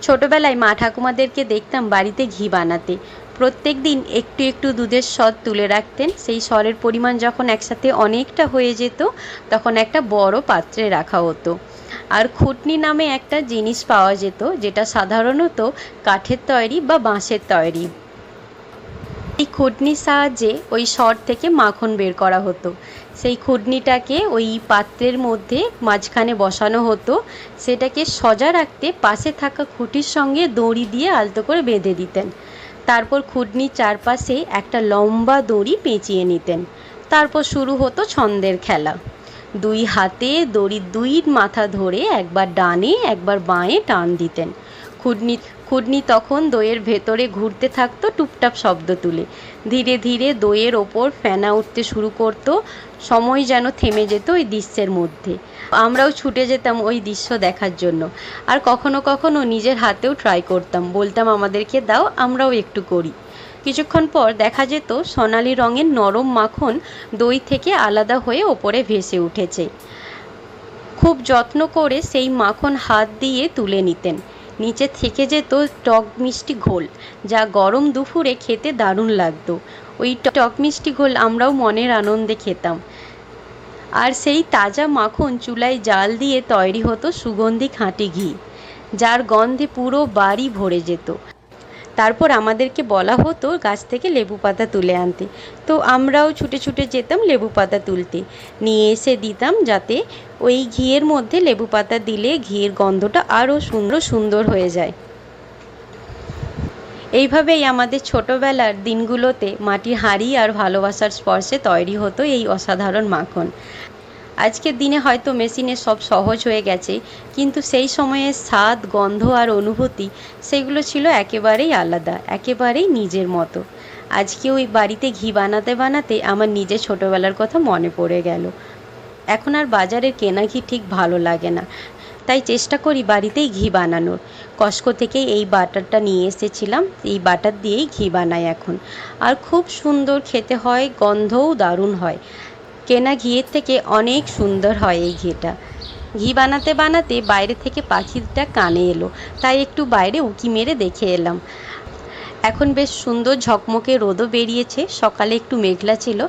ছোটবেলায় মা ঠাকুমাদেরকে দেখতাম বাড়িতে ঘি বানাতে। প্রত্যেক দিন একটু একটু দুধের সর তুলে রাখতেন। সেই সরের পরিমাণ যখন একসাথে অনেকটা হয়ে যেত, তখন একটা বড় পাত্রে রাখা হতো। আর খুটনি নামে একটা জিনিস পাওয়া যেত, যেটা সাধারণত কাঠের তৈরি বা বাঁশের তৈরি। এই খুটনির সাহায্যে ওই সর থেকে মাখন বের করা হতো। সেই খুটনিটাকে ওই পাত্রের মধ্যে মাঝখানে বসানো হতো। সেটাকে সজা রাখতে পাশে থাকা খুঁটির সঙ্গে দড়ি দিয়ে আলতো করে বেঁধে দিতেন। তারপর খুটনির চারপাশে একটা লম্বা দড়ি পেঁচিয়ে নিতেন। তারপর শুরু হতো ছন্দের খেলা। দুই হাতে দড়ির দুই মাথা ধরে একবার ডানে একবার বাঁয়ে টান দিতেন। খুটনি খুটনি তখন দইয়ের ভেতরে ঘুরতে থাকতো টুপটাপ শব্দ তুলে। ধীরে ধীরে দইয়ের ওপর ফেনা উঠতে শুরু করতো। সময় যেন থেমে যেত ওই দৃশ্যের মধ্যে। আমরাও ছুটে যেতাম ওই দৃশ্য দেখার জন্য। আর কখনো কখনো নিজের হাতেও ট্রাই করতাম, বলতাম আমাদেরকে দাও, আমরাও একটু করি। কিছুক্ষণ পর দেখা যেত সোনালি রঙের নরম মাখন দই থেকে আলাদা হয়ে ওপরে ভেসে উঠেছে। খুব যত্ন করে সেই মাখন হাত দিয়ে তুলে নিতেন। নিচে থেকে যেত টক মিষ্টি ঘোল, যা গরম দুপুরে খেতে দারুণ লাগতো। ওই টক মিষ্টি ঘোল আমরাও মনের আনন্দে খেতাম। আর সেই তাজা মাখন চুলায় জাল দিয়ে তৈরি হতো সুগন্ধি খাঁটি ঘি, যার গন্ধে পুরো বাড়ি ভরে যেত। তারপর আমাদেরকে বলা হতো গাছ থেকে লেবু পাতা তুলে আনতে। তো আমরাও ছুটে ছুটে যেতাম লেবু পাতা তুলতে, নিয়ে এসে দিতাম, যাতে ওই ঘিয়ের মধ্যে লেবু পাতা দিলে ঘিয়ের গন্ধটা আরও সুন্দর সুন্দর হয়ে যায়। এইভাবেই আমাদের ছোটোবেলার দিনগুলোতে মাটির হাঁড়ি আর ভালোবাসার স্পর্শে তৈরি হতো এই অসাধারণ মাখন। আজকের দিনে হয়তো মেশিনে সব সহজ হয়ে গেছে, কিন্তু সেই সময়ের স্বাদ, গন্ধ আর অনুভূতি, সেগুলো ছিল একেবারেই আলাদা, একেবারেই নিজের মতো। আজকে ওই বাড়িতে ঘি বানাতে বানাতে আমার নিজের ছোটোবেলার কথা মনে পড়ে গেল। এখন আর বাজারের কেনা ঘি ঠিক ভালো লাগে না, তাই চেষ্টা করি বাড়িতেই ঘি বানানোর। কস্কো থেকে এই বাটারটা নিয়ে এসেছিলাম, এই বাটার দিয়েই ঘি বানাই এখন। আর খুব সুন্দর খেতে হয়, গন্ধও দারুণ হয়। কেনা ঘিয়ের থেকে অনেক সুন্দর হয় এই ঘিটা। ঘি বানাতে বানাতে বাইরে থেকে পাখিটা কানে এলো, তাই একটু বাইরে উঁকি মেরে দেখে এলাম। এখন বেশ সুন্দর ঝকমকে রোদও বেরিয়েছে। সকালে একটু মেঘলা ছিল,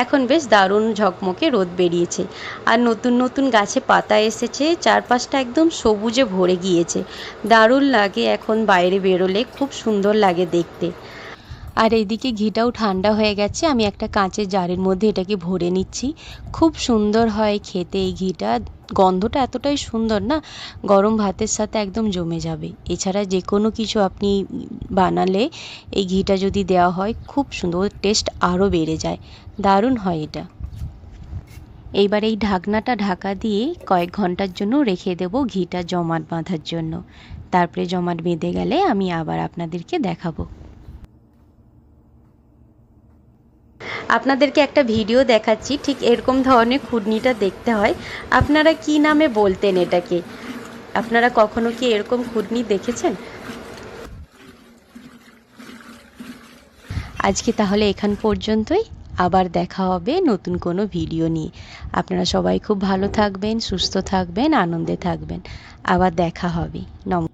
এখন বেশ দারুণ ঝকমকে রোদ বেরিয়েছে। আর নতুন নতুন গাছে পাতা এসেছে, চারপাশটা একদম সবুজে ভরে গিয়েছে। দারুণ লাগে এখন বাইরে বেরোলে, খুব সুন্দর লাগে দেখতে। আর এইদিকে ঘিটাও ঠান্ডা হয়ে গেছে, আমি একটা কাঁচের জারের মধ্যে এটাকে ভরে নিচ্ছি। খুব সুন্দর হয় খেতে এই ঘিটা, গন্ধটা এতটাই সুন্দর না, গরম ভাতের সাথে একদম জমে যাবে। এছাড়া যে কোনো কিছু আপনি বানালে এই ঘিটা যদি দেওয়া হয়, খুব সুন্দর টেস্ট আরও বেড়ে যায়, দারুণ হয় এটা। এইবার এই ঢাকনাটা ঢাকা দিয়ে কয়েক ঘন্টার জন্য রেখে দেব ঘিটা জমাট বাঁধার জন্য। তারপরে জমাট বেঁধে গেলে আমি আবার আপনাদেরকে দেখাবো। আপনাদেরকে একটা ভিডিও দেখাচ্ছি, ঠিক এরকম ধরনের খুটনিটা দেখতে হয়। আপনারা কি নামে বলতেন এটাকে? আপনারা কখনো কি এরকম খুটনি দেখেছেন? আজকে তাহলে এখান পর্যন্তই, আবার দেখা হবে নতুন কোনো ভিডিও নিয়ে। আপনারা সবাই খুব ভালো থাকবেন, সুস্থ থাকবেন, আনন্দে থাকবেন। আবার দেখা হবে। নমস্কার।